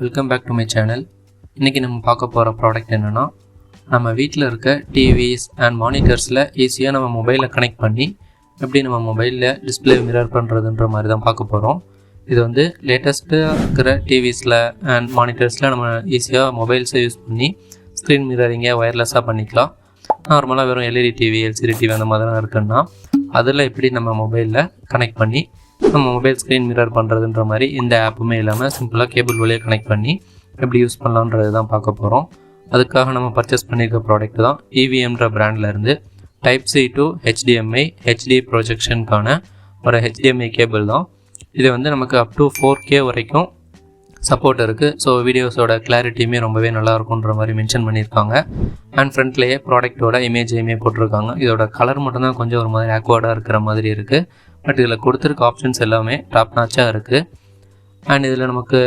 Welcome back to my channel. இன்றைக்கி நம்ம பார்க்க போகிற ப்ராடக்ட் என்னென்னா, நம்ம வீட்டில் இருக்க டிவிஸ் அண்ட் மானிட்டர்ஸில் ஈஸியாக நம்ம மொபைலில் கனெக்ட் பண்ணி எப்படி நம்ம மொபைலில் டிஸ்பிளே மிரர் பண்ணுறதுன்ற மாதிரி தான் பார்க்க போகிறோம். இது வந்து லேட்டஸ்ட்டாக இருக்கிற டிவிஸில் அண்ட் மானிட்டர்ஸில் நம்ம ஈஸியாக மொபைல்ஸை யூஸ் பண்ணி ஸ்க்ரீன் மிரரிங்கை ஒயர்லெஸ்ஸாக பண்ணிக்கலாம். நார்மலாக வெறும் எல்இடி டிவி, எல்சிடி டிவி அந்த மாதிரிலாம் இருக்குன்னா அதில் எப்படி நம்ம மொபைலில் கனெக்ட் பண்ணி நம்ம மொபைல் ஸ்க்ரீன் மிரர் பண்ணுறதுன்ற மாதிரி இந்த ஆப்புமே இல்லாமல் சிம்பிளாக கேபிள் வழியாக கனெக்ட் பண்ணி எப்படி யூஸ் பண்ணலான்றது தான் பார்க்க போகிறோம். அதுக்காக நம்ம பர்ச்சேஸ் பண்ணியிருக்க ப்ராடக்ட் தான் EVMன்ற பிராண்ட்லேருந்து Type-C to HDMI HD ப்ரொஜெக்ஷனுக்கான ஒரு HDMI கேபிள் தான். இது வந்து நமக்கு அப் டு 4K வரைக்கும் சப்போர்ட் இருக்குது. ஸோ வீடியோஸோட கிளாரிட்டியுமே ரொம்பவே நல்லாயிருக்குன்ற மாதிரி மென்ஷன் பண்ணியிருக்காங்க. அண்ட் ஃப்ரண்ட்லேயே ப்ராடக்ட்டோட இமேஜையுமே போட்டிருக்காங்க. இதோட கலர் மட்டும்தான் கொஞ்சம் ஒரு மாதிரி ஆக்வர்டாக இருக்கிற மாதிரி இருக்குது. பட் இதில் கொடுத்துருக்க ஆப்ஷன்ஸ் எல்லாமே டாப் நாச்சாக இருக்குது. அண்ட் இதில் நமக்கு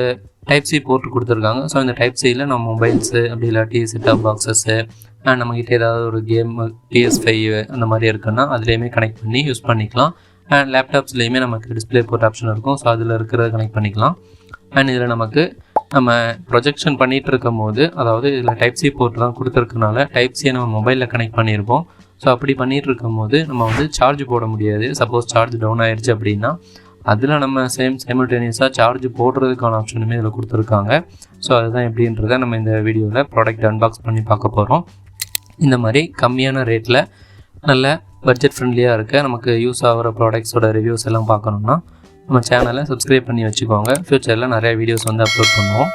Type-C போர்ட் கொடுத்துருக்காங்க. ஸோ இந்த Type-Cயில் நம்ம மொபைல்ஸு அப்படி இல்லாட்டி செட்டாப் பாக்ஸஸ்ஸு அண்ட் நம்மக்கிட்ட ஏதாவது ஒரு கேம் PS5 அந்த மாதிரி இருக்குன்னா அதுலேயுமே கனெக்ட் பண்ணி யூஸ் பண்ணிக்கலாம். அண்ட் லேப்டாப்ஸ்லேயுமே நமக்கு டிஸ்பிளே போர்ட் ஆப்ஷன் இருக்கும். ஸோ அதில் இருக்கிறத கனெக்ட் பண்ணிக்கலாம். அண்ட் இதில் நமக்கு நம்ம ப்ரொஜெக்ஷன் பண்ணிகிட்டு இருக்கும் போது, அதாவது இதில் Type-C போர்ட் தான் கொடுத்துருக்கனால Type-C நம்ம மொபைலில் கனெக்ட் பண்ணியிருப்போம். ஸோ அப்படி பண்ணிகிட்டு இருக்கும் போது நம்ம வந்து சார்ஜ் போட முடியாது. சப்போஸ் சார்ஜ் டவுன் ஆயிடுச்சு அப்படின்னா அதில் நம்ம சைமல்டேனியஸாக சார்ஜ் போடுறதுக்கான ஆப்ஷனுமே இதில் கொடுத்துருக்காங்க. ஸோ அதுதான் எப்படின்றத நம்ம இந்த வீடியோவில் ப்ராடக்ட் அன்பாக்ஸ் பண்ணி பார்க்க போகிறோம். இந்த மாதிரி கம்மியான ரேட்டில் நல்ல பட்ஜெட் ஃப்ரெண்ட்லியாக இருக்க நமக்கு யூஸ் ஆகிற ப்ராடக்ட்ஸோட ரிவ்யூஸ் எல்லாம் பார்க்கணுன்னா நம்ம சேனலை சப்ஸ்கிரைப் பண்ணி வச்சுக்கோங்க. ஃப்யூச்சரில் நிறைய வீடியோஸ் வந்து அப்லோட் பண்ணுவோம்.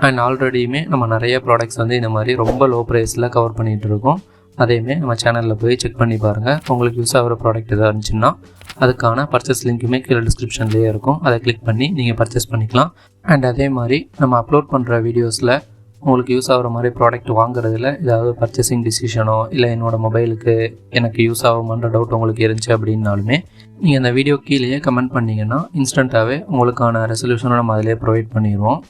அண்ட் ஆல்ரெடியுமே நம்ம நிறைய ப்ராடக்ட்ஸ் வந்து இந்த மாதிரி ரொம்ப லோ ப்ரைஸில் கவர் பண்ணிகிட்டு இருக்கோம். அதையுமே நம்ம சேனலில் போய் செக் பண்ணி பாருங்கள். உங்களுக்கு யூஸ் ஆகிற ப்ராடக்ட் எதாவது இருந்துச்சுன்னா அதுக்கான பர்ச்சேஸ் லிங்க்குமே கீழே டிஸ்கிரிப்ஷன்லேயே இருக்கும். அதை கிளிக் பண்ணி நீங்கள் பர்ச்சேஸ் பண்ணிக்கலாம். அண்ட் அதே மாதிரி நம்ம அப்லோட் பண்ணுற வீடியோஸில் உங்களுக்கு யூஸ் ஆகிற மாதிரி ப்ராடக்ட் வாங்குறதுல ஏதாவது பர்ச்சேசிங் டிசிஷனோ இல்லை என்னோடய மொபைலுக்கு எனக்கு யூஸ் ஆகுமான்ற டவுட் உங்களுக்கு இருந்துச்சு அப்படின்னாலுமே நீங்கள் அந்த வீடியோ கீழேயே கமெண்ட் பண்ணிங்கன்னா இன்ஸ்டண்ட்டாகவே உங்களுக்கான ரெசல்யூஷனை நம்ம அதிலே ப்ரொவைட் பண்ணிடுவோம்.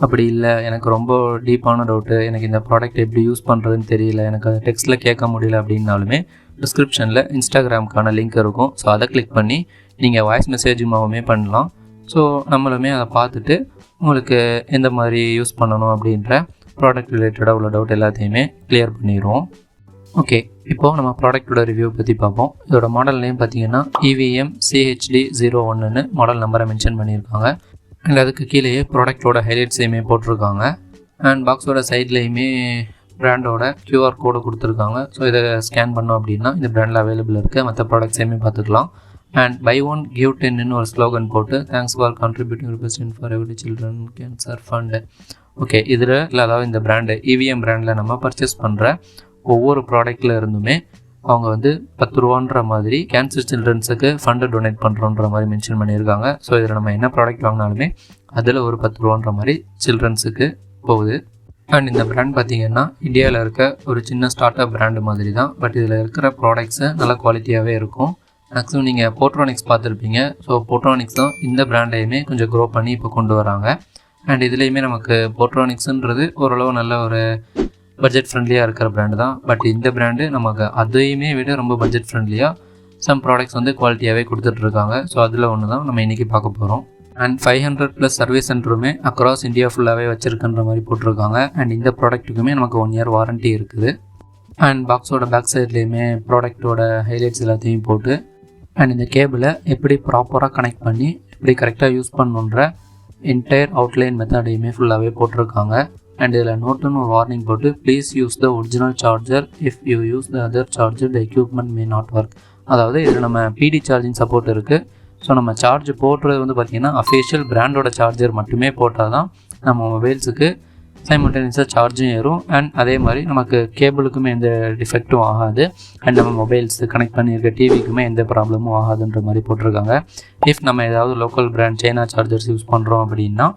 அப்படி இல்லை எனக்கு ரொம்ப டீப்பான டவுட்டு, எனக்கு இந்த ப்ராடக்ட் எப்படி யூஸ் பண்ணுறதுன்னு தெரியல, எனக்கு அதை டெக்ஸ்ட்டில் கேட்க முடியல அப்படின்னாலுமே டிஸ்கிரிப்ஷனில் இன்ஸ்டாகிராமுக்கான லிங்க் இருக்கும். ஸோ அதை கிளிக் பண்ணி நீங்கள் வாய்ஸ் மெசேஜுமாகவுமே பண்ணலாம். ஸோ நம்மளுமே அதை பார்த்துட்டு உங்களுக்கு எந்த மாதிரி யூஸ் பண்ணணும் அப்படின்ற ப்ராடக்ட் ரிலேட்டடாக உள்ள டவுட் எல்லாத்தையுமே கிளியர் பண்ணிடுவோம். ஓகே, இப்போது நம்ம ப்ராடக்ட்டோட ரிவ்யூ பற்றி பார்ப்போம். இதோட மாடல் நேம் பார்த்தீங்கன்னா EVM CHD01ன்னு மாடல் நம்பரை மென்ஷன் பண்ணியிருக்காங்க. அண்ட் அதுக்கு கீழேயே ப்ராடக்ட்டோட ஹைலைட்ஸையுமே போட்டிருக்காங்க. அண்ட் பாக்ஸோட சைட்லேயுமே பிராண்டோட QR கோடு கொடுத்துருக்காங்க. ஸோ இதை ஸ்கேன் பண்ணோம் அப்படின்னா இந்த பிராண்டில் அவைலபிள் இருக்குது. மற்ற ப்ராடக்ட்ஸையுமே பார்த்துக்கலாம். அண்ட் buy 1 give 10ன்னு ஒரு ஸ்லோகன் போட்டு thanks for contributing represent for every children cancer fund. Okay, இதில் இல்லை, அதாவது இந்த பிராண்டு EVM பிராண்டில் நம்ம பர்ச்சேஸ் பண்ணுற ஒவ்வொரு ப்ராடக்டில் இருந்துமே அவங்க வந்து 10 ரூபான்ற மாதிரி கேன்சர் சில்ட்ரன்ஸுக்கு ஃபண்டு டொனேட் பண்ணுறோன்ற மாதிரி மென்ஷன் பண்ணியிருக்காங்க. ஸோ இதில் நம்ம என்ன ப்ராடக்ட் வாங்கினாலுமே அதில் ஒரு 10 ரூபான்ற மாதிரி சில்ட்ரன்ஸுக்கு போகுது. அண்ட் இந்த பிராண்ட் பார்த்திங்கன்னா இந்தியாவில் இருக்க ஒரு சின்ன ஸ்டார்ட் அப் பிராண்டு மாதிரி தான். பட் இதில் இருக்கிற ப்ராடக்ட்ஸு நல்ல குவாலிட்டியாகவே இருக்கும். மேக்ஸிமம் நீங்கள் போட்ரானிக்ஸ் பார்த்துருப்பீங்க. ஸோ போட்ரானிக்ஸ் தான் இந்த பிராண்டையுமே கொஞ்சம் க்ரோ பண்ணி இப்போ கொண்டு வராங்க. அண்ட் இதுலேயுமே நமக்கு போட்ரானிக்ஸுன்றது ஓரளவு நல்ல ஒரு பட்ஜெட் ஃப்ரெண்ட்லியாக இருக்கிற பிராண்டு தான். பட் இந்த பிராண்டு நமக்கு அதையுமே விட ரொம்ப பட்ஜெட் ஃப்ரெண்ட்லியாக சம் ப்ராடக்ட்ஸ் வந்து குவாலிட்டியாகவே கொடுத்துட்ருக்காங்க. ஸோ அதில் ஒன்று தான் நம்ம இன்றைக்கி பார்க்க போகிறோம். அண்ட் 500+ சர்வீஸ் சென்டருமே அக்ராஸ் இந்தியா ஃபுல்லாகவே வச்சுருக்குன்ற மாதிரி போட்டிருக்காங்க. அண்ட் இந்த ப்ராடக்ட்டுக்குமே நமக்கு 1 year வாரண்ட்டி இருக்குது. அண்ட் பாக்ஸோட பேக் சைட்லேயுமே ப்ராடக்ட்டோட ஹைலைட்ஸ் எல்லாத்தையும் போட்டு அண்ட் இந்த கேபிளை எப்படி ப்ராப்பராக கனெக்ட் பண்ணி எப்படி கரெக்டாக யூஸ் பண்ணணுன்ற என்டையர் அவுட்லைன் மெத்தடையுமே ஃபுல்லாகவே போட்டிருக்காங்க. அண்ட் இதில் நோட்டுன்னு ஒரு வார்னிங் போட்டு please use the original charger, if you use the other charger the equipment may not work. அதாவது இதில் நம்ம PD சார்ஜிங் சப்போர்ட் இருக்குது. ஸோ நம்ம சார்ஜ் போடுறது வந்து பார்த்திங்கன்னா அஃபிஷியல் பிராண்டோட சார்ஜர் மட்டுமே போட்டால் தான் நம்ம மொபைல்ஸுக்கு சைமல்டேனியஸாக சார்ஜும் ஏறும். அண்ட் அதே மாதிரி நமக்கு கேபிளுக்குமே எந்த டிஃபெக்ட்டும் ஆகாது. அண்ட் நம்ம மொபைல்ஸு கனெக்ட் பண்ணியிருக்க டிவிக்குமே எந்த ப்ராப்ளமும் ஆகாதுன்ற மாதிரி போட்டிருக்காங்க. இஃப் நம்ம ஏதாவது local brand China chargers use பண்ணுறோம் அப்படின்னா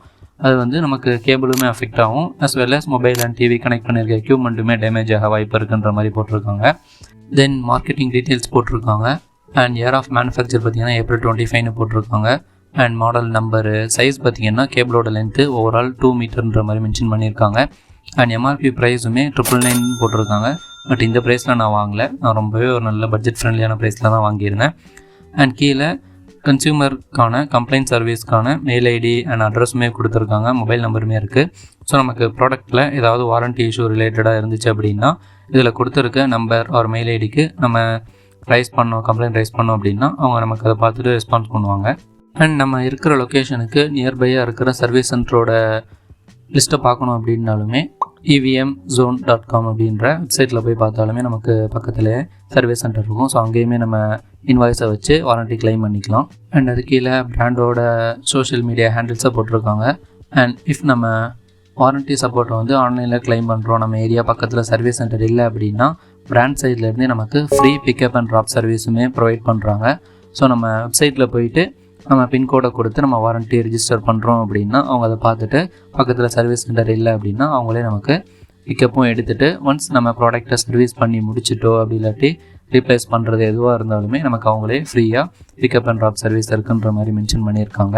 அது வந்து நமக்கு கேபிளுமே அஃபெக்ட் ஆகும். As well as mobile and TV connect பண்ணியிருக்க எக்யூப்மெண்ட்டுமே டேமேஜ் ஆக வாய்ப்பு இருக்குன்ற மாதிரி போட்டிருக்காங்க. தென் மார்க்கெட்டிங் டீட்டெயில்ஸ் போட்டிருக்காங்க. அண்ட் இயர் ஆஃப் மேனுஃபேக்சர் பார்த்திங்கன்னா April 25ன்னு போட்டிருக்காங்க. அண்ட் மாடல் நம்பரு சைஸ் பார்த்திங்கன்னா கேபிளோட லென்த்து ஓவரால் 2 மீட்டர்ன்ற மாதிரி மென்ஷன் பண்ணியிருக்காங்க. அண்ட் MRP ப்ரைஸுமே 999 போட்டிருக்காங்க. பட் இந்த ப்ரைஸில் நான் வாங்கலை. நான் ரொம்பவே ஒரு நல்ல பட்ஜெட் ஃப்ரெண்ட்லியான ப்ரைஸில் தான் வாங்கியிருந்தேன். அண்ட் கீழே கன்சியூமருக்கான கம்ப்ளைண்ட் சர்வீஸ்க்கான மெயில் ஐடி அண்ட் அட்ரஸுமே கொடுத்துருக்காங்க, மொபைல் நம்பருமே இருக்குது. ஸோ நமக்கு ப்ராடக்ட்டில் ஏதாவது வாரண்ட்டி இஷ்யூ ரிலேட்டடாக இருந்துச்சு அப்படின்னா இதில் கொடுத்துருக்க நம்பர் ஒரு மெயில் ஐடிக்கு நம்ம கம்ப்ளைண்ட் ரைஸ் பண்ணோம் அப்படின்னா அவங்க நமக்கு அதை பார்த்துட்டு ரெஸ்பான்ஸ் பண்ணுவாங்க. அண்ட் நம்ம இருக்கிற லொக்கேஷனுக்கு நியர்பையாக இருக்கிற சர்வீஸ் சென்டரோட லிஸ்ட்டை பார்க்கணும் அப்படின்னாலுமே evmzone.com அப்படின்ற வெப்சைட்டில் போய் பார்த்தாலுமே நமக்கு பக்கத்தில் சர்வீஸ் சென்டர் இருக்கும். ஸோ அங்கேயுமே நம்ம இன்வாய்ஸை வச்சு வாரண்ட்டி கிளைம் பண்ணிக்கலாம். அண்ட் அது கீழே பிராண்டோட சோஷியல் மீடியா ஹேண்டில்ஸை போட்டிருக்காங்க. அண்ட் இஃப் நம்ம வாரண்ட்டி சப்போர்ட்டை வந்து ஆன்லைனில் கிளைம் பண்ணுறோம், நம்ம ஏரியா பக்கத்தில் சர்வீஸ் சென்டர் இல்லை அப்படின்னா பிராண்ட் சைட்லேருந்தே நமக்கு ஃப்ரீ பிக்கப் அண்ட் ட்ராப் சர்வீஸுமே ப்ரொவைட் பண்ணுறாங்க. ஸோ நம்ம வெப்சைட்டில் போயிட்டு நம்ம பின்கோடை கொடுத்து நம்ம வாரண்ட்டி ரிஜிஸ்டர் பண்ணுறோம் அப்படின்னா அவங்க அதை பார்த்துட்டு பக்கத்தில் சர்வீஸ் சென்டர் இல்லை அப்படின்னா அவங்களே நமக்கு பிக்கப்பும் எடுத்துகிட்டு ஒன்ஸ் நம்ம ப்ராடக்டை சர்வீஸ் பண்ணி முடிச்சிட்டோ அப்படி இல்லாட்டி ரீப்ளேஸ் பண்ணுறது எதுவாக இருந்தாலுமே நமக்கு அவங்களே ஃப்ரீயாக பிக்கப் அண்ட் ட்ராப் சர்வீஸ் இருக்குன்ற மாதிரி மென்ஷன் பண்ணியிருக்காங்க.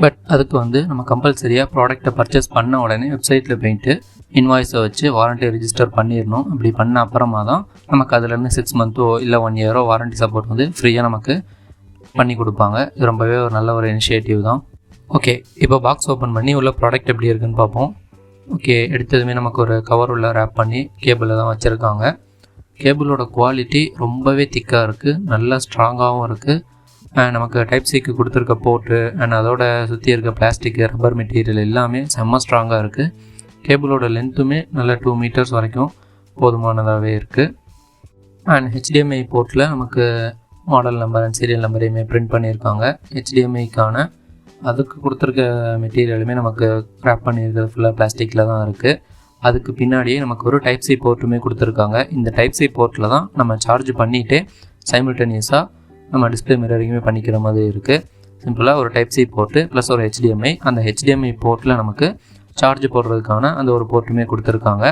பட் அதுக்கு வந்து நம்ம கம்பல்சரியாக ப்ராடக்ட்டை பர்ச்சேஸ் பண்ண உடனே வெப்சைட்டில் போயிட்டு இன்வாய்ஸை வச்சு வாரண்ட்டி ரிஜிஸ்டர் பண்ணிடணும். அப்படி பண்ண அப்புறமா தான் நமக்கு அதுலேருந்து 6 மந்த்தோ இல்லை 1 இயரோ வாரண்ட்டி சப்போர்ட் வந்து ஃப்ரீயாக நமக்கு பண்ணி கொடுப்பாங்க. இது ரொம்பவே ஒரு நல்ல ஒரு இனிஷியேட்டிவ் தான். ஓகே, இப்போ பாக்ஸ் ஓப்பன் பண்ணி உள்ள ப்ராடக்ட் எப்படி இருக்குன்னு பார்ப்போம். ஓகே, எடுத்ததுமே நமக்கு ஒரு கவர் உள்ள ரேப் பண்ணி கேபிளில் தான் வச்சுருக்காங்க. கேபிளோட குவாலிட்டி ரொம்பவே திக்காக இருக்குது, நல்லா ஸ்ட்ராங்காகவும் இருக்குது. நமக்கு டைப் சிக்கு கொடுத்துருக்க போர்ட்டு அண்ட் அதோட சுற்றி இருக்க பிளாஸ்டிக் ரப்பர் மெட்டீரியல் எல்லாமே செம்ம ஸ்ட்ராங்காக இருக்குது. கேபிளோட லென்த்துமே நல்ல 2 மீட்டர்ஸ் வரைக்கும் போதுமானதாகவே இருக்குது. அண்ட் HDMI போர்ட்டில் நமக்கு மாடல் நம்பர் அண்ட் சீரியல் நம்பரையுமே பிரிண்ட் பண்ணியிருக்காங்க. HDMIக்கான அதுக்கு கொடுத்துருக்க மெட்டீரியலுமே நமக்கு ரேப் பண்ணியிருக்கிறது ஃபுல்லாக பிளாஸ்டிக்கில் தான் இருக்குது. அதுக்கு பின்னாடியே நமக்கு ஒரு டைப் சி போர்ட்டுமே கொடுத்துருக்காங்க. இந்த டைப் சி போர்ட்டில் தான் நம்ம சார்ஜ் பண்ணிவிட்டு சைமல்டேனியஸாக நம்ம டிஸ்பிளே மிரரிங்குமே பண்ணிக்கிற மாதிரி இருக்குது. சிம்பிளாக ஒரு டைப் சி போர்ட்டு ப்ளஸ் ஒரு HDMI. அந்த HDMI போர்ட்டில் நமக்கு சார்ஜ் போடுறதுக்கான அந்த ஒரு போர்ட்டுமே கொடுத்துருக்காங்க.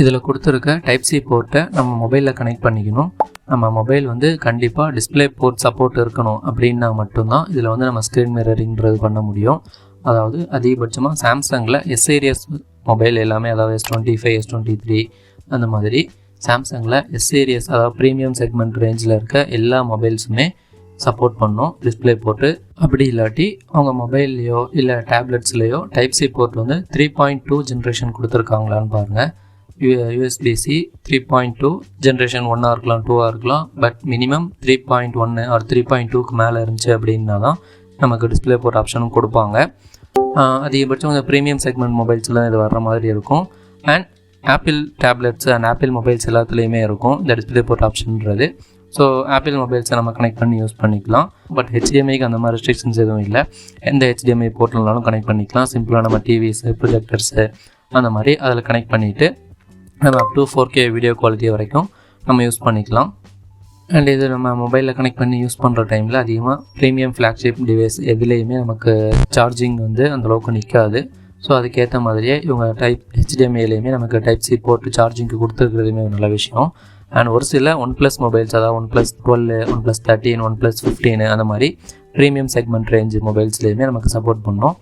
இதில் கொடுத்துருக்க டைப் சி போர்ட்டை நம்ம மொபைலில் கனெக்ட் பண்ணிக்கணும். நம்ம மொபைல் வந்து கண்டிப்பாக டிஸ்பிளே போர்ட் சப்போர்ட் இருக்கணும் அப்படின்னா மட்டும்தான் இதில் வந்து நம்ம ஸ்க்ரீன் மிரரிங்கிறது பண்ண முடியும். அதாவது அதிகபட்சமாக சாம்சங்கில் எஸ் சீரியஸ் மொபைல் எல்லாமே, அதாவது S25, S23 அந்த மாதிரி சாம்சங்கில் எஸ் சீரியஸ் அதாவது ப்ரீமியம் செக்மெண்ட் ரேஞ்சில் இருக்க எல்லா மொபைல்ஸுமே சப்போர்ட் பண்ணோம் டிஸ்பிளே போர்ட்டு. அப்படி இல்லாட்டி அவங்க மொபைல்லையோ இல்லை டேப்லெட்ஸ்லையோ டைப் சி போர்ட் வந்து 3.2 ஜென்ரேஷன் கொடுத்துருக்காங்களான்னு பாருங்கள். USB-C 3.2 ஜென்ரேஷன் 1ஆக இருக்கலாம், 2ஆக இருக்கலாம். பட் மினிமம் 3.1 ஆர் 3.2க்கு மேலே இருந்துச்சு அப்படின்னா தான் நமக்கு டிஸ்பிளே போர்ட் ஆப்ஷனும் கொடுப்பாங்க. அதிகபட்சம் இந்த ப்ரீமியம் செக்மெண்ட் மொபைல்ஸில் இது வர்ற மாதிரி இருக்கும். And apple tablets and apple mobiles எல்லாத்துலேயுமே இருக்கும் இந்த டிஸ்பிளே போர்ட் ஆப்ஷன்றது. ஸோ ஆப்பிள் மொபைல்ஸை நம்ம கனெக்ட் பண்ணி யூஸ் பண்ணிக்கலாம். பட் HDMIக்கு அந்த மாதிரி ரெஸ்ட்ரிக்ஷன்ஸ் எதுவும் இல்லை. எந்த HDMI போர்ட்லனாலும் கனெக்ட் பண்ணிக்கலாம். சிம்பிளாக நம்ம டிவிஸு, ப்ரொஜெக்டர்ஸு அந்த மாதிரி அதில் கனெக்ட் பண்ணிவிட்டு நம்ம up to 4K video quality வரைக்கும் நம்ம யூஸ் பண்ணிக்கலாம். அண்ட் இது நம்ம மொபைலில் கனெக்ட் பண்ணி யூஸ் பண்ணுற டைமில் அதிகமாக ப்ரீமியம் ஃப்ளாக்ஷிப் டிவைஸ் எதுலேயுமே நமக்கு சார்ஜிங் வந்து அந்தளவுக்கு நிற்காது. ஸோ அதுக்கேற்ற மாதிரியே இவங்க HDMIலேயுமே நமக்கு டைப் சி போர்ட்டு சார்ஜிங்க்கு கொடுத்துருக்கிறதுமே ஒரு நல்ல விஷயம். அண்ட் ஒரு சில OnePlus மொபைல்ஸ், அதாவது OnePlus 12, OnePlus 13, OnePlus 15 அந்த மாதிரி ப்ரீமியம் செக்மெண்ட் ரேஞ்ச் மொபைல்ஸ்லேயுமே நமக்கு சப்போர்ட் பண்ணோம்.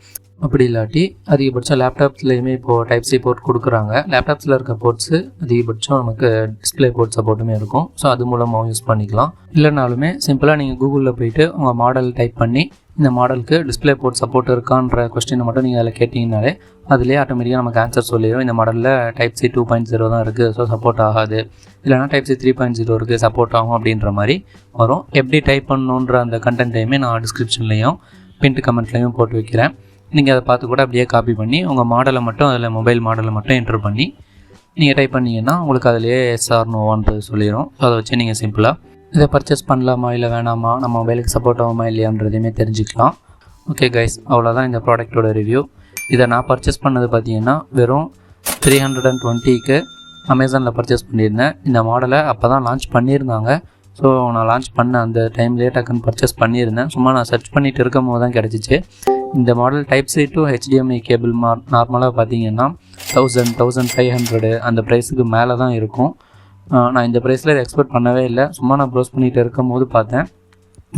அப்படி இல்லாட்டி அதிகபட்சம் லேப்டாப்ஸ்லேயுமே இப்போது டைப் சி போர்ட் கொடுக்குறாங்க. லேப்டாப்ஸில் இருக்க போர்ட்ஸு அதிகபட்சம் நமக்கு டிஸ்பிளே போர்ட் சப்போர்ட்டுமே இருக்கும். ஸோ அது மூலமாக யூஸ் பண்ணிக்கலாம். இல்லைனாலுமே சிம்பிளாக நீங்கள் கூகுளில் போயிட்டு உங்கள் மாடல் டைப் பண்ணி இந்த மாடலுக்கு டிஸ்பிளே போர்ட் சப்போர்ட் இருக்கான்ற கொஸ்டினை மட்டும் நீங்கள் அதில் கேட்டிங்கனாலே அதிலே ஆட்டோமேட்டிக்காக நமக்கு ஆன்சர் சொல்லிடும். இந்த மாடலில் டைப் சி 2.0 தான் இருக்குது, ஸோ சப்போர்ட் ஆகாது. இல்லைனா டைப் சி 3.0 இருக்குது, சப்போர்ட் ஆகும் அப்படின்ற மாதிரி வரும். எப்படி டைப் பண்ணணுன்ற அந்த கண்டென்ட்டையுமே நான் டிஸ்கிரிப்ஷன்லேயும் பின்ட் கமெண்ட்லேயும் போட்டு வைக்கிறேன். நீங்கள் அதை பார்த்து கூட அப்படியே காப்பி பண்ணி உங்கள் மாடலை மட்டும் அதில் மொபைல் மாடலை மட்டும் என்ட்ரு பண்ணி நீங்கள் டைப் பண்ணிங்கன்னா உங்களுக்கு அதிலேயே எஸ்ஆர் நோவான்றது சொல்லிடும். ஸோ அதை வச்சு நீங்கள் சிம்பிளாக இதை பர்ச்சேஸ் பண்ணலாமா இல்லை வேணாமா, நம்ம மொபைலுக்கு சப்போர்ட் ஆகுமா இல்லையான்றதையுமே தெரிஞ்சுக்கலாம். ஓகே கைஸ், அவ்வளோதான் இந்த ப்ராடக்ட்டோட ரிவ்யூ. இதை நான் பர்ச்சேஸ் பண்ணது பார்த்தீங்கன்னா வெறும் 320க்கு அமேசானில் பர்ச்சேஸ் பண்ணியிருந்தேன். இந்த மாடலை அப்போ தான் லான்ச் பண்ணியிருந்தாங்க. ஸோ நான் லான்ச் பண்ண அந்த டைம்லேயே டக்குன்னு பர்ச்சேஸ் பண்ணியிருந்தேன். சும்மா நான் சர்ச் பண்ணிகிட்டு இருக்கும் போது தான் கிடச்சிச்சு. இந்த model type C to HDMI cable நார்மலாக பார்த்தீங்கன்னா 1500 அந்த ப்ரைஸுக்கு மேலே தான் இருக்கும். நான் இந்த ப்ரைஸில் இதை எக்ஸ்பெக்ட் பண்ணவே இல்லை. சும்மா நான் ப்ரௌஸ் பண்ணிகிட்டு இருக்கும் போது பார்த்தேன்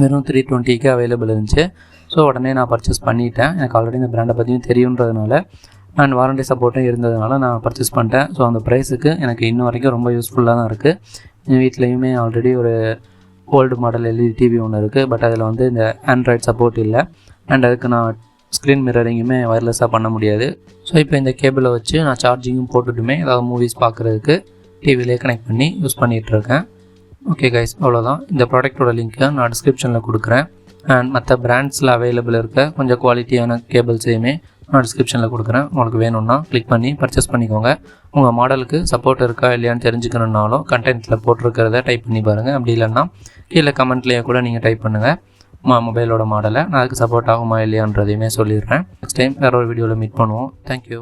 வெறும் 320க்கு அவைலபிள் இருந்துச்சு. ஸோ உடனே நான் பர்ச்சேஸ் பண்ணிட்டேன். எனக்கு ஆல்ரெடி இந்த பிராண்டை பற்றியும் தெரியுன்றதுனால அண்ட் வாரண்டி சப்போர்ட்டும் இருந்ததுனால நான் பர்ச்சேஸ் பண்ணிட்டேன். ஸோ அந்த ப்ரைஸுக்கு எனக்கு இன்னும் வரைக்கும் ரொம்ப யூஸ்ஃபுல்லாக தான் இருக்குது. என் வீட்லேயுமே ஆல்ரெடி ஒரு ஓல்டு மாடல் எல்இடி டிவி ஒன்று இருக்குது. பட் அதில் வந்து இந்த ஆண்ட்ராய்ட் சப்போர்ட் இல்லை. அண்ட் அதுக்கு நான் ஸ்க்ரீன் மிரரிங்குமே வயர்லெஸ்ஸாக பண்ண முடியாது. ஸோ இப்போ இந்த கேபிளை வச்சு நான் சார்ஜிங்கும் போட்டுட்டுமே ஏதாவது மூவிஸ் பார்க்குறதுக்கு டிவிலே கனெக்ட் பண்ணி யூஸ் பண்ணிகிட்ருக்கேன். ஓகே கைஸ், அவ்வளோதான். இந்த ப்ராடக்ட்டோட லிங்க்கை நான் டிஸ்கிரிப்ஷனில் கொடுக்குறேன். அண்ட் மற்ற பிராண்ட்ஸில் அவைலபிள் இருக்க கொஞ்சம் குவாலிட்டியான கேபிள்ஸையுமே நான் டிஸ்கிரிப்ஷனில் கொடுக்குறேன். உங்களுக்கு வேணும்னா கிளிக் பண்ணி பர்ச்சேஸ் பண்ணிக்கோங்க. உங்கள் மாடலுக்கு சப்போர்ட் இருக்கா இல்லையான்னு தெரிஞ்சுக்கணுன்னாலும் கண்டென்ட்டில் போட்டிருக்கிறத டைப் பண்ணி பாருங்கள். அப்படி இல்லைன்னா கீழே கமெண்ட்லேயே கூட நீங்கள் டைப் பண்ணுங்கள் மொபைலோட மாடலை. நான் அதுக்கு சப்போர்ட் ஆகுமா இல்லையான்றதையுமே சொல்லிடுறேன். நெக்ஸ்ட் டைம் வேறு ஒரு வீடியோவில் மீட் பண்ணுவோம். தேங்க்யூ.